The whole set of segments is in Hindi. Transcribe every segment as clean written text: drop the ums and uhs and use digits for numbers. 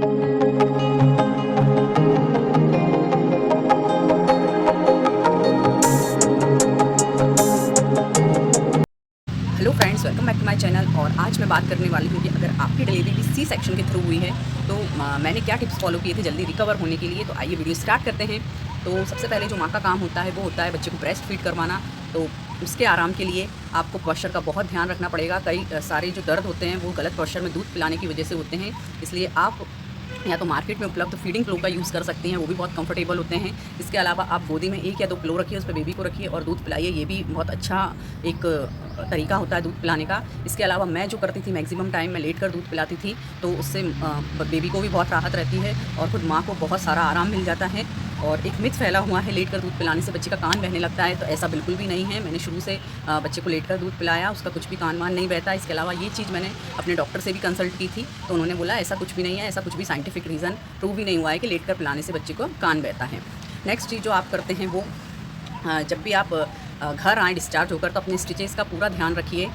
Hello friends, welcome back to my channel. और आज मैं बात करने वाली हूँ कि अगर आपकी डिलीवरी भी सी सेक्शन के थ्रू हुई है तो मैंने क्या टिप्स फॉलो किए थे जल्दी रिकवर होने के लिए। तो आइए वीडियो स्टार्ट करते हैं। तो सबसे पहले जो माँ का काम होता है वो होता है बच्चे को ब्रेस्ट फीड करवाना। तो उसके आराम के लिए आपको पोस्चर का बहुत ध्यान रखना पड़ेगा। कई सारे जो दर्द होते हैं वो गलत पोस्चर में दूध पिलाने की वजह से होते हैं, इसलिए आप या तो मार्केट में उपलब्ध फीडिंग पिलो का यूज़ कर सकती हैं, वो भी बहुत कंफर्टेबल होते हैं। इसके अलावा आप गोदी में 1 या 2 पिलो रखिए, उस पर बेबी को रखिए और दूध पिलाइए, ये भी बहुत अच्छा एक तरीका होता है दूध पिलाने का। इसके अलावा मैं जो करती थी मैक्सिमम टाइम मैं लेट कर दूध पिलाती थी, तो उससे बेबी को भी बहुत राहत रहती है और खुद माँ को बहुत सारा आराम मिल जाता है। और एक मिथ फैला हुआ है लेट कर दूध पिलाने से बच्चे का कान बहने लगता है, तो ऐसा बिल्कुल भी नहीं है। मैंने शुरू से बच्चे को लेट कर दूध पिलाया, उसका कुछ भी कान वान नहीं बहता। इसके अलावा ये चीज़ मैंने अपने डॉक्टर से भी कंसल्ट की थी, तो उन्होंने बोला ऐसा कुछ भी नहीं है, ऐसा कुछ भी साइंटिफिक रीज़न प्रूव भी नहीं हुआ है कि लेट कर पिलाने से बच्चे को कान बहता है। नेक्स्ट चीज़ जो आप करते हैं वो जब भी आप घर आएँ डिस्चार्ज होकर तो अपने स्टिचेज़ का पूरा ध्यान रखिए।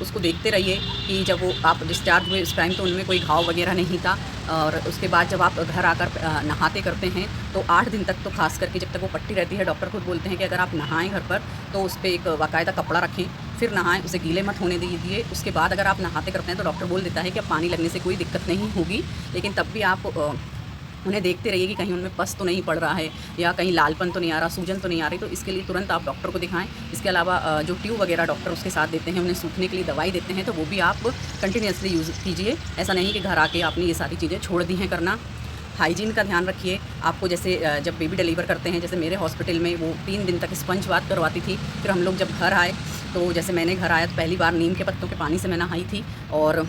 उसको देखते रहिए कि जब वो आप डिस्चार्ज हुए उस टाइम तो उनमें कोई घाव वगैरह नहीं था। और उसके बाद जब आप घर आकर नहाते करते हैं तो 8 दिन तक तो खास करके जब तक वो पट्टी रहती है, डॉक्टर खुद बोलते हैं कि अगर आप नहाएं घर पर तो उस पर एक बाकायदा कपड़ा रखें, फिर नहाएं, उसे गीले मत होने दीजिए। उसके बाद अगर आप नहाते करते हैं तो डॉक्टर बोल देता है कि अब पानी लगने से कोई दिक्कत नहीं होगी, लेकिन तब भी आप उन्हें देखते रहिए कि कहीं उनमें पस तो नहीं पड़ रहा है या कहीं लालपन तो नहीं आ रहा, सूजन तो नहीं आ रही। तो इसके लिए तुरंत आप डॉक्टर को दिखाएं। इसके अलावा जो ट्यूब वगैरह डॉक्टर उसके साथ देते हैं, उन्हें सूखने के लिए दवाई देते हैं, तो वो भी आप कंटिन्यूसली यूज़ कीजिए। ऐसा नहीं कि घर आके आपने ये सारी चीज़ें छोड़ दी हैं करना। हाइजीन का ध्यान रखिए। आपको जैसे जब बेबी डिलीवर करते हैं, जैसे मेरे हॉस्पिटल में वो 3 दिन तक स्पंज बाथ करवाती थी। फिर हम लोग जब घर आए तो जैसे मैंने घर आया तो पहली बार नीम के पत्तों के पानी से मैं नहाई थी और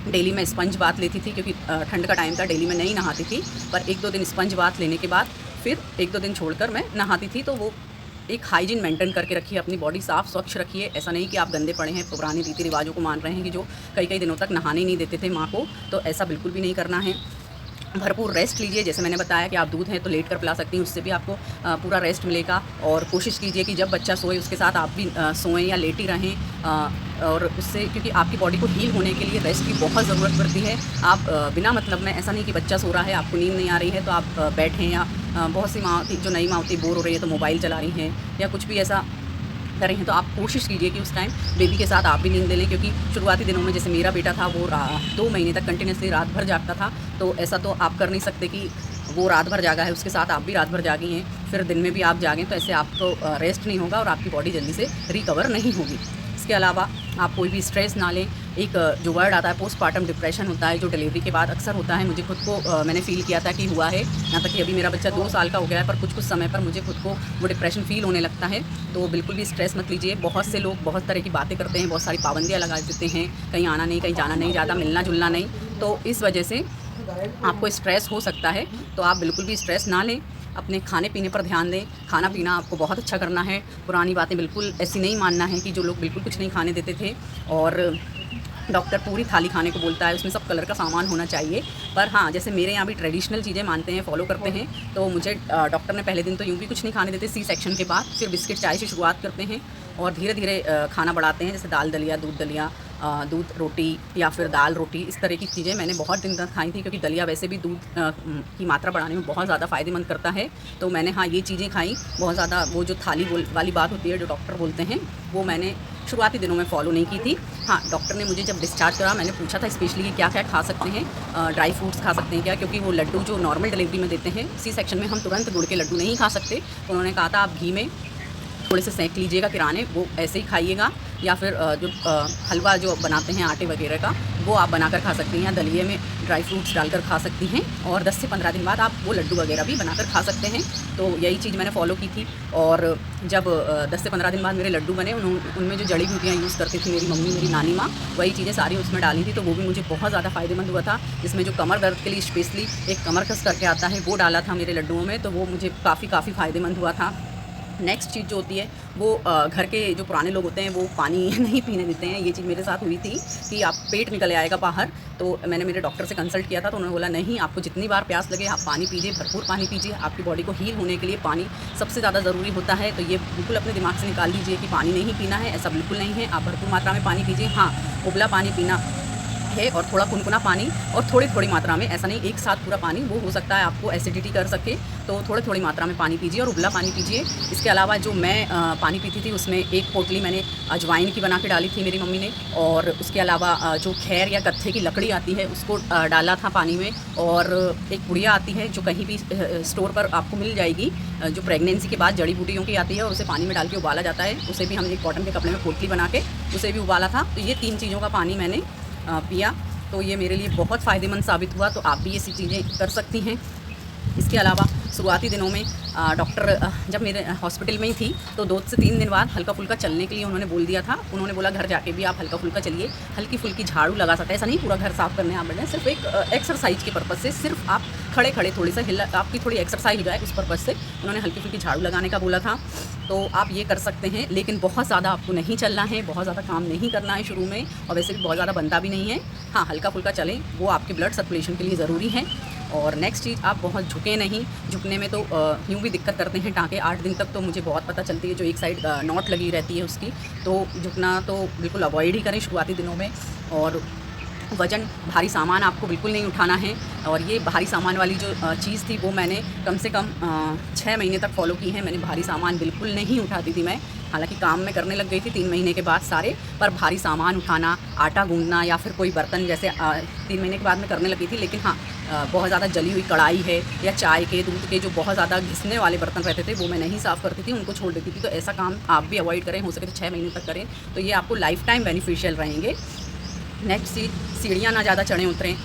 डेली में स्पंज बाथ लेती थी, क्योंकि ठंड का टाइम था, डेली में नहीं नहाती थी। पर 1-2 दिन स्पंज बाथ लेने के बाद फिर 1-2 दिन छोड़कर मैं नहाती थी। तो वो एक हाइजीन मेंटेन करके रखिए, अपनी बॉडी साफ़ स्वच्छ रखिए। ऐसा नहीं कि आप गंदे पड़े हैं, पुराने रीति रिवाजों को मान रहे हैं कि जो कई दिनों तक नहाने ही नहीं देते थे माँ को, तो ऐसा बिल्कुल भी नहीं करना है। भरपूर रेस्ट लीजिए। जैसे मैंने बताया कि आप दूध हैं तो लेट कर पिला सकती हैं, उससे भी आपको पूरा रेस्ट मिलेगा। और कोशिश कीजिए कि जब बच्चा सोए उसके साथ आप भी सोएं या लेटी रहें। और उससे क्योंकि आपकी बॉडी को हील होने के लिए रेस्ट की बहुत ज़रूरत पड़ती है। आप बिना मतलब में, ऐसा नहीं कि बच्चा सो रहा है आपको नींद नहीं आ रही है तो आप बैठें, या बहुत सी माँ जो नई माँ होती बोर हो रही है तो मोबाइल चला रही हैं या कुछ भी ऐसा कर रही हैं, तो आप कोशिश कीजिए कि उस टाइम बेबी के साथ आप भी नींद ले लें। क्योंकि शुरुआती दिनों में जैसे मेरा बेटा था वो 2 महीने तक कंटिन्यूसली रात भर जागता था, तो ऐसा तो आप कर नहीं सकते कि वो रात भर जागा है उसके साथ आप भी रात भर जागी हैं, फिर दिन में भी आप जागें, तो ऐसे आपको रेस्ट नहीं होगा और आपकी बॉडी जल्दी से रिकवर नहीं होगी। इसके अलावा आप कोई भी स्ट्रेस ना लें। एक जो वर्ड आता है पोस्टपार्टम डिप्रेशन होता है, जो डिलीवरी के बाद अक्सर होता है। मुझे खुद को मैंने फ़ील किया था कि हुआ है, यहाँ तक कि अभी मेरा बच्चा 2 साल का हो गया है, पर कुछ समय पर मुझे खुद को वो डिप्रेशन फ़ील होने लगता है। तो बिल्कुल भी स्ट्रेस मत लीजिए। बहुत से लोग बहुत तरह की बातें करते हैं, बहुत सारी पाबंदियाँ लगा देते हैं, कहीं आना नहीं, कहीं जाना नहीं, ज़्यादा मिलना जुलना नहीं, तो इस वजह से आपको स्ट्रेस हो सकता है। तो आप बिल्कुल भी स्ट्रेस ना लें, अपने खाने पीने पर ध्यान दें। खाना पीना आपको बहुत अच्छा करना है, पुरानी बातें बिल्कुल ऐसी नहीं मानना है कि जो लोग बिल्कुल कुछ नहीं खाने देते थे और डॉक्टर पूरी थाली खाने को बोलता है, उसमें सब कलर का सामान होना चाहिए। पर हाँ, जैसे मेरे यहाँ भी ट्रेडिशनल चीज़ें मानते हैं, फॉलो करते हैं, तो मुझे डॉक्टर ने पहले दिन तो यूँ भी कुछ नहीं खाने देते सी सेक्शन के बाद। फिर बिस्किट चाय से शुरुआत करते हैं और धीरे धीरे खाना बढ़ाते हैं, जैसे दाल दलिया, दूध दलिया, दूध रोटी या फिर दाल रोटी, इस तरह की चीज़ें मैंने बहुत दिन तक खाई थी। क्योंकि दलिया वैसे भी दूध की मात्रा बढ़ाने में बहुत ज़्यादा फ़ायदेमंद करता है, तो मैंने हाँ ये चीज़ें खाई बहुत ज़्यादा। वो जो थाली वाली बात होती है जो डॉक्टर बोलते हैं, वो मैंने शुरुआती दिनों में फॉलो नहीं की थी। हाँ, डॉक्टर ने मुझे जब डिस्चार्ज करा मैंने पूछा था स्पेशली कि क्या क्या खा सकते हैं, ड्राई फ्रूट्स खा सकते हैं क्या, क्योंकि वो लड्डू जो नॉर्मल डिलीवरी में देते हैं सी सेक्शन में हम तुरंत गुड़ के लड्डू नहीं खा सकते। उन्होंने कहा था आप घी में थोड़े से सेंक लीजिएगा किराने, वो ऐसे ही खाइएगा, या फिर जो हलवा जो बनाते हैं आटे वगैरह का वो आप बनाकर खा सकती हैं, या दलिए में ड्राई फ्रूट्स डालकर खा सकती हैं। और 10 से 15 दिन बाद आप वो लड्डू वगैरह भी बनाकर खा सकते हैं। तो यही चीज़ मैंने फॉलो की थी। और जब 10 से 15 दिन बाद मेरे लड्डू बने, उनमें जो जड़ी बूटियाँ यूज़ करती थी मेरी मम्मी, मेरी नानी माँ, वही चीज़ें सारी उसमें डाली थी, तो वो भी मुझे बहुत ज़्यादा फ़ायदेमंद हुआ था। इसमें जो कमर दर्द के लिए स्पेशली एक कमर कस करके आता है वो डाला था मेरे लड्डुओं में, तो वो मुझे काफ़ी फ़ायदेमंद हुआ था। नेक्स्ट चीज़ जो होती है वो घर के जो पुराने लोग होते हैं वो पानी नहीं पीने देते हैं। ये चीज़ मेरे साथ हुई थी कि आप पेट निकल आएगा बाहर, तो मैंने मेरे डॉक्टर से कंसल्ट किया था, तो उन्होंने बोला नहीं, आपको जितनी बार प्यास लगे आप पानी पीजिए, भरपूर पानी पीजिए। आपकी बॉडी को हील होने के लिए पानी सबसे ज़्यादा ज़रूरी होता है। तो ये बिल्कुल अपने दिमाग से निकाल लीजिए कि पानी नहीं पीना है, ऐसा बिल्कुल नहीं है। आप भरपूर मात्रा में पानी पीजिए। हाँ, उबला पानी पीना है और थोड़ा कुनकुना पानी और थोड़ी थोड़ी मात्रा में, ऐसा नहीं एक साथ पूरा पानी, वो हो सकता है आपको एसिडिटी कर सके, तो थोड़ी थोड़ी मात्रा में पानी पीजिए और उबला पानी पीजिए। इसके अलावा जो मैं पानी पीती थी उसमें एक पोटली मैंने अजवाइन की बना के डाली थी मेरी मम्मी ने, और उसके अलावा जो खैर या गत्थे की लकड़ी आती है उसको डाला था पानी में, और एक पुड़िया आती है जो कहीं भी स्टोर पर आपको मिल जाएगी, जो प्रेगनेंसी के बाद जड़ी बूटियों की आती है, और उसे पानी में डाल के उबाला जाता है। उसे भी हमने एक कॉटन के कपड़े में पोटली बना के उसे भी उबाला था। तो ये 3 चीज़ों का पानी मैंने पिया, तो ये मेरे लिए बहुत फ़ायदेमंद साबित हुआ। तो आप भी ये सी चीज़ें कर सकती हैं। इसके अलावा शुरुआती दिनों में डॉक्टर जब मेरे हॉस्पिटल में ही थी तो 2 से 3 दिन बाद हल्का फुल्का चलने के लिए उन्होंने बोल दिया था। उन्होंने बोला घर जाके भी आप हल्का फुल्का चलिए, हल्की फुल्की झाड़ू लगा सकते हैं, ऐसा नहीं पूरा घर साफ़ करने आप बैठे, सिर्फ एक एक्सरसाइज के पर्पज़ से, सिर्फ आप खड़े खड़े थोड़ी सा हिल, आपकी थोड़ी एक्सरसाइज हो जाए उस पर्पज़ से उन्होंने हल्की फुल्की झाड़ू लगाने का बोला था। तो आप ये कर सकते हैं, लेकिन बहुत ज़्यादा आपको नहीं चलना है, बहुत ज़्यादा काम नहीं करना है शुरू में, और वैसे भी बहुत ज़्यादा बनता भी नहीं है। हाँ, हल्का फुल्का चलें, वो आपके ब्लड सर्कुलेशन के लिए ज़रूरी है। और नेक्स्ट चीज़, आप बहुत झुके नहीं, झुकने में तो यूँ भी दिक्कत करते हैं टाँके। 8 दिन तक तो मुझे बहुत पता चलती है, जो एक साइड नॉट लगी रहती है उसकी, तो झुकना तो बिल्कुल अवॉइड ही करें शुरुआती दिनों में। और वज़न, भारी सामान आपको बिल्कुल नहीं उठाना है, और ये भारी सामान वाली जो चीज़ थी वो मैंने कम से कम 6 महीने तक फॉलो की है। मैंने भारी सामान बिल्कुल नहीं उठाती थी मैं, हालांकि काम में करने लग गई थी 3 महीने के बाद सारे, पर भारी सामान उठाना, आटा गूंदना या फिर कोई बर्तन जैसे 3 महीने के बाद मैं करने लगी थी। लेकिन हाँ, बहुत ज़्यादा जली हुई कढ़ाई है या चाय के, दूध के जो बहुत ज़्यादा घिसने वाले बर्तन रहते थे वो मैं नहीं साफ़ करती थी, उनको छोड़ देती थी। तो ऐसा काम आप भी अवॉइड करें, हो सके तो 6 महीने तक करें, तो ये आपको लाइफ टाइम बेनिफिशियल रहेंगे। नेक्स्ट चीज़, सीढ़ियाँ ना ज़्यादा चढ़ें उतरें।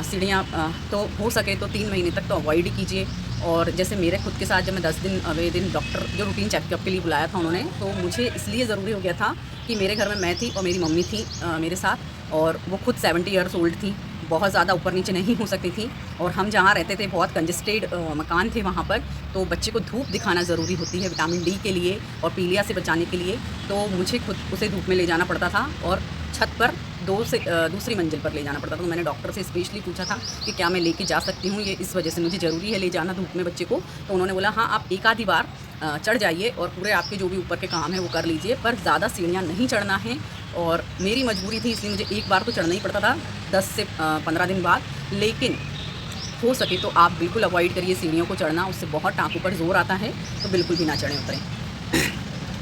सीढ़ियाँ तो हो सके तो 3 महीने तक तो अवॉइड ही कीजिए। और जैसे मेरे खुद के साथ जब मैं 10 दिन अगले दिन डॉक्टर जो रूटीन चेकअप के लिए बुलाया था उन्होंने, तो मुझे इसलिए ज़रूरी हो गया था कि मेरे घर में मैं थी और मेरी मम्मी थी मेरे साथ, और वो खुद 70 ईयर्स ओल्ड थी, बहुत ज़्यादा ऊपर नीचे नहीं हो सकती थी, और हम जहाँ रहते थे बहुत कंजेस्टेड मकान थे वहाँ पर, तो बच्चे को धूप दिखाना ज़रूरी होती है विटामिन डी के लिए और पीलिया से बचाने के लिए। तो मुझे खुद उसे धूप में ले जाना पड़ता था, और छत पर दूसरी मंजिल पर ले जाना पड़ता था। तो मैंने डॉक्टर से स्पेशली पूछा था कि क्या मैं लेके जा सकती हूँ, ये इस वजह से मुझे ज़रूरी है ले जाना धूप में बच्चे को। तो उन्होंने बोला हाँ, आप एक आधी बार चढ़ जाइए और पूरे आपके जो भी ऊपर के काम है वो कर लीजिए, पर ज़्यादा सीढ़ियाँ नहीं चढ़ना है। और मेरी मजबूरी थी, इसलिए मुझे एक बार तो चढ़ना ही पड़ता था 10 से 15 दिन बाद, लेकिन हो सके तो आप बिल्कुल अवॉइड करिए सीढ़ियों को चढ़ना, उससे बहुत टाँकों पर जोर आता है, तो बिल्कुल भी ना चढ़ें उतरें।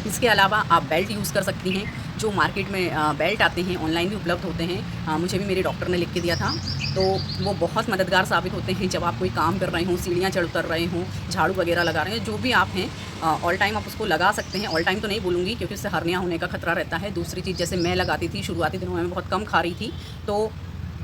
इसके अलावा आप बेल्ट यूज़ कर सकती हैं, जो मार्केट में बेल्ट आते हैं, ऑनलाइन भी उपलब्ध होते हैं, मुझे भी मेरे डॉक्टर ने लिख के दिया था, तो वो बहुत मददगार साबित होते हैं जब आप कोई काम कर रहे हों, सीढ़ियाँ चढ़ उतर रहे हों, झाड़ू वगैरह लगा रहे हैं, जो भी आप हैं, ऑल टाइम आप उसको लगा सकते हैं। ऑल टाइम तो नहीं बोलूँगी क्योंकि उससे हर्निया होने का खतरा रहता है। दूसरी चीज़, जैसे मैं लगाती थी शुरुआती दिनों में, मैं बहुत कम खा रही थी, तो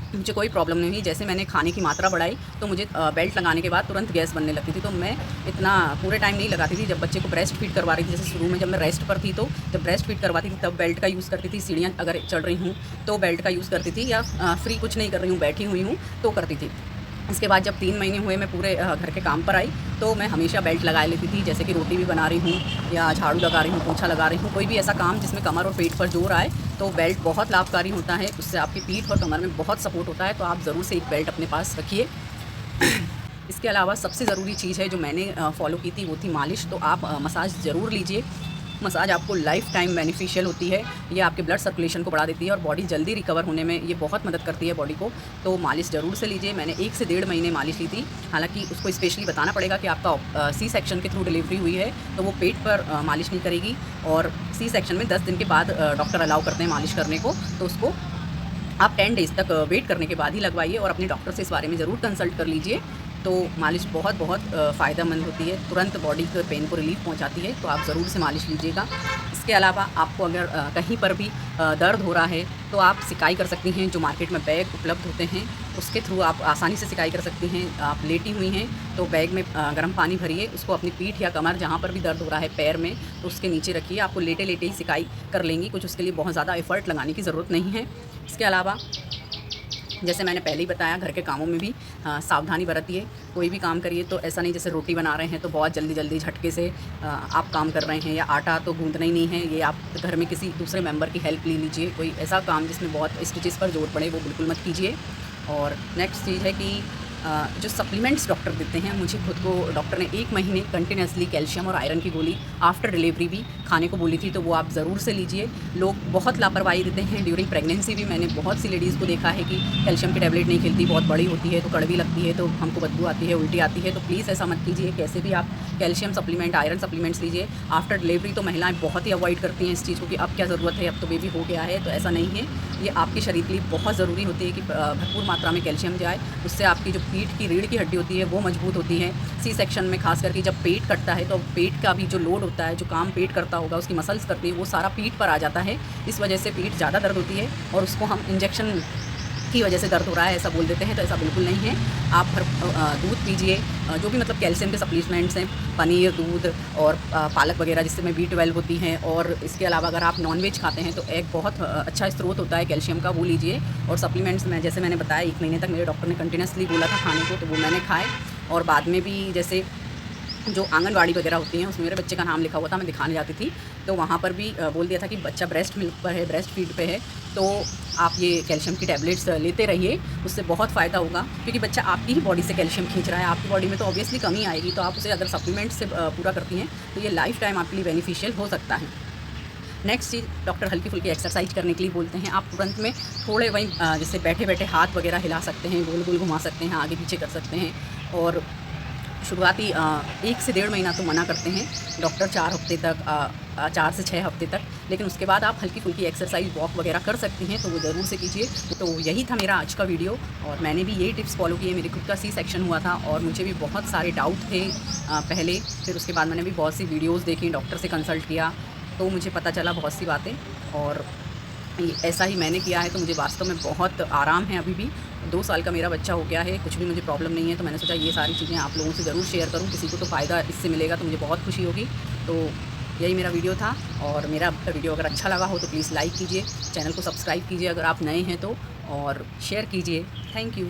मुझे कोई प्रॉब्लम नहीं हुई। जैसे मैंने खाने की मात्रा बढ़ाई तो मुझे बेल्ट लगाने के बाद तुरंत गैस बनने लगती थी, तो मैं इतना पूरे टाइम नहीं लगाती थी। जब बच्चे को ब्रेस्ट फीड करवा रही थी, जैसे शुरू में जब मैं रेस्ट पर थी, तो जब ब्रेस्ट फीड करवाती थी तब बेल्ट का यूज़ करती थी। सीढ़ियाँ अगर चढ़ रही हूँ तो बेल्ट का यूज़ करती थी, या फ्री कुछ नहीं कर रही हूँ, बैठी हुई हूँ तो करती थी। इसके बाद जब 3 महीने हुए मैं पूरे घर के काम पर आई, तो मैं हमेशा बेल्ट लगा लेती थी, जैसे कि रोटी भी बना रही हूँ या झाड़ू लगा रही हूँ, पोछा लगा रही हूँ, कोई भी ऐसा काम जिसमें कमर और पेट पर जोर आए, तो बेल्ट बहुत लाभकारी होता है। उससे आपकी पीठ और कमर में बहुत सपोर्ट होता है, तो आप ज़रूर से एक बेल्ट अपने पास रखिए। इसके अलावा सबसे ज़रूरी चीज़ है जो मैंने फॉलो की थी वो थी मालिश। तो आप मसाज ज़रूर लीजिए, मसाज आपको लाइफ टाइम बेनिफिशियल होती है। ये आपके ब्लड सर्कुलेशन को बढ़ा देती है और बॉडी जल्दी रिकवर होने में ये बहुत मदद करती है बॉडी को। तो मालिश ज़रूर से लीजिए। मैंने 1 से 1.5 महीने मालिश ली थी। हालांकि उसको स्पेशली बताना पड़ेगा कि आपका सी सेक्शन के थ्रू डिलीवरी हुई है, तो वो पेट पर मालिश नहीं करेगी, और सी सेक्शन में 10 दिन के बाद डॉक्टर अलाउ करते हैं मालिश करने को, तो उसको आप 10 डेज़ तक वेट करने के बाद ही लगवाइए, और अपने डॉक्टर से इस बारे में ज़रूर कंसल्ट कर लीजिए। तो मालिश बहुत फ़ायदेमंद होती है, तुरंत बॉडी के पेन को रिलीफ पहुंचाती है, तो आप ज़रूर से मालिश लीजिएगा। इसके अलावा आपको अगर कहीं पर भी दर्द हो रहा है तो आप सिकाई कर सकती हैं। जो मार्केट में बैग उपलब्ध होते हैं उसके थ्रू आप आसानी से सिकाई कर सकती हैं। आप लेटी हुई हैं तो बैग में गर्म पानी भरिए, उसको अपनी पीठ या कमर जहाँ पर भी दर्द हो रहा है पैर में, तो उसके नीचे रखिए। आपको लेटे लेटे ही सिकाई कर लेंगी, कुछ उसके लिए बहुत ज़्यादा एफ़र्ट लगाने की ज़रूरत नहीं है। इसके अलावा जैसे मैंने पहले ही बताया, घर के कामों में भी सावधानी बरतिए। कोई भी काम करिए तो ऐसा नहीं जैसे रोटी बना रहे हैं तो बहुत जल्दी जल्दी झटके से आप काम कर रहे हैं, या आटा तो गूंदना ही नहीं है, ये आप घर में किसी दूसरे मेंबर की हेल्प ले लीजिए। कोई ऐसा काम जिसमें बहुत स्टिचेस पर जोर पड़े वो बिल्कुल मत कीजिए। और नेक्स्ट चीज़ है कि जो सप्लीमेंट्स डॉक्टर देते हैं, मुझे खुद को डॉक्टर ने 1 महीने कंटिन्यूसली कैल्शियम और आयरन की गोली आफ्टर डिलीवरी भी खाने को बोली थी, तो वो आप ज़रूर से लीजिए। लोग बहुत लापरवाही देते हैं ड्यूरिंग प्रेगनेंसी भी। मैंने बहुत सी लेडीज़ को देखा है कि कैल्शियम की टैबलेट नहीं खिलती, बहुत बड़ी होती है तो कड़वी लगती है, तो हमको बदबू आती है, उल्टी आती है। तो प्लीज़ ऐसा मत कीजिए। कैसे भी आप कैल्शियम सप्लीमेंट, आयरन सप्लीमेंट्स लीजिए। आफ्टर डिलीवरी तो महिलाएं बहुत ही अवॉइड करती हैं इस चीज़ को कि अब क्या ज़रूरत है, अब तो बेबी हो गया है। तो ऐसा नहीं है, ये आपके शरीर के लिए बहुत ज़रूरी होती है कि भरपूर मात्रा में कैल्शियम जाए। उससे आपकी जो पीठ की रीढ़ की हड्डी होती है वो मजबूत होती है। सी सेक्शन में खास करके जब पेट कटता है तो पेट का भी जो लोड होता है, जो काम पेट करता होगा, उसकी मसल्स करती है, वो सारा पीठ पर आ जाता है। इस वजह से पीठ ज़्यादा दर्द होती है और उसको हम इंजेक्शन की वजह से दर्द हो रहा है ऐसा बोल देते हैं, तो ऐसा बिल्कुल नहीं है। आप दूध पीजिए, जो भी मतलब कैल्शियम के सप्लीमेंट्स हैं, पनीर, दूध और पालक वगैरह जिससे में B12 होती हैं। और इसके अलावा अगर आप नॉनवेज खाते हैं तो एक बहुत अच्छा स्रोत होता है कैल्शियम का, वो लीजिए। और सप्लीमेंट्स में जैसे मैंने बताया 1 महीने तक मेरे डॉक्टर ने कंटिन्यूसली बोला था खाने को, तो वो मैंने खाए। और बाद में भी जैसे जो आंगनवाड़ी वगैरह होती हैं उसमें मेरे बच्चे का नाम लिखा हुआ था, मैं दिखाने जाती थी, तो वहाँ पर भी बोल दिया था कि बच्चा ब्रेस्ट मिल्क पर है, ब्रेस्ट फीड पे है, तो आप ये कैल्शियम की टैबलेट्स लेते रहिए, उससे बहुत फ़ायदा होगा। क्योंकि बच्चा आपकी ही बॉडी से कैल्शियम खींच रहा है, आपकी बॉडी में तो ऑब्वियसली कमी आएगी, तो आप उसे अगर सप्लीमेंट से पूरा करती हैं तो ये लाइफ टाइम आपके लिए बेनिफिशियल हो सकता है। नेक्स्ट चीज़, डॉक्टर हल्की फुल्की एक्सरसाइज करने के लिए बोलते हैं। आप तुरंत में थोड़े वहीं जैसे बैठे बैठे हाथ वगैरह हिला सकते हैं, गोल गोल घुमा सकते हैं, आगे पीछे कर सकते हैं। और शुरुआती 1 से 1.5 महीना तो मना करते हैं डॉक्टर, 4 हफ्ते तक, 4 से 6 हफ्ते तक। लेकिन उसके बाद आप हल्की फुल्की एक्सरसाइज, वॉक वगैरह कर सकती हैं, तो वो ज़रूर से कीजिए। तो यही था मेरा आज का वीडियो, और मैंने भी यही टिप्स फॉलो किए। मेरे खुद का सी सेक्शन हुआ था और मुझे भी बहुत सारे डाउट थे पहले। फिर उसके बाद मैंने भी बहुत सी वीडियोज़ देखी, डॉक्टर से कंसल्ट किया, तो मुझे पता चला बहुत सी बातें, और ऐसा ही मैंने किया है। तो मुझे वास्तव में बहुत आराम है। अभी भी 2 साल का मेरा बच्चा हो गया है, कुछ भी मुझे प्रॉब्लम नहीं है। तो मैंने सोचा ये सारी चीज़ें आप लोगों से ज़रूर शेयर करूँ, किसी को तो फ़ायदा इससे मिलेगा तो मुझे बहुत खुशी होगी। तो यही मेरा वीडियो था, और मेरा वीडियो अगर अच्छा लगा हो तो प्लीज़ लाइक कीजिए, चैनल को सब्सक्राइब कीजिए अगर आप नए हैं तो, और शेयर कीजिए। Thank you.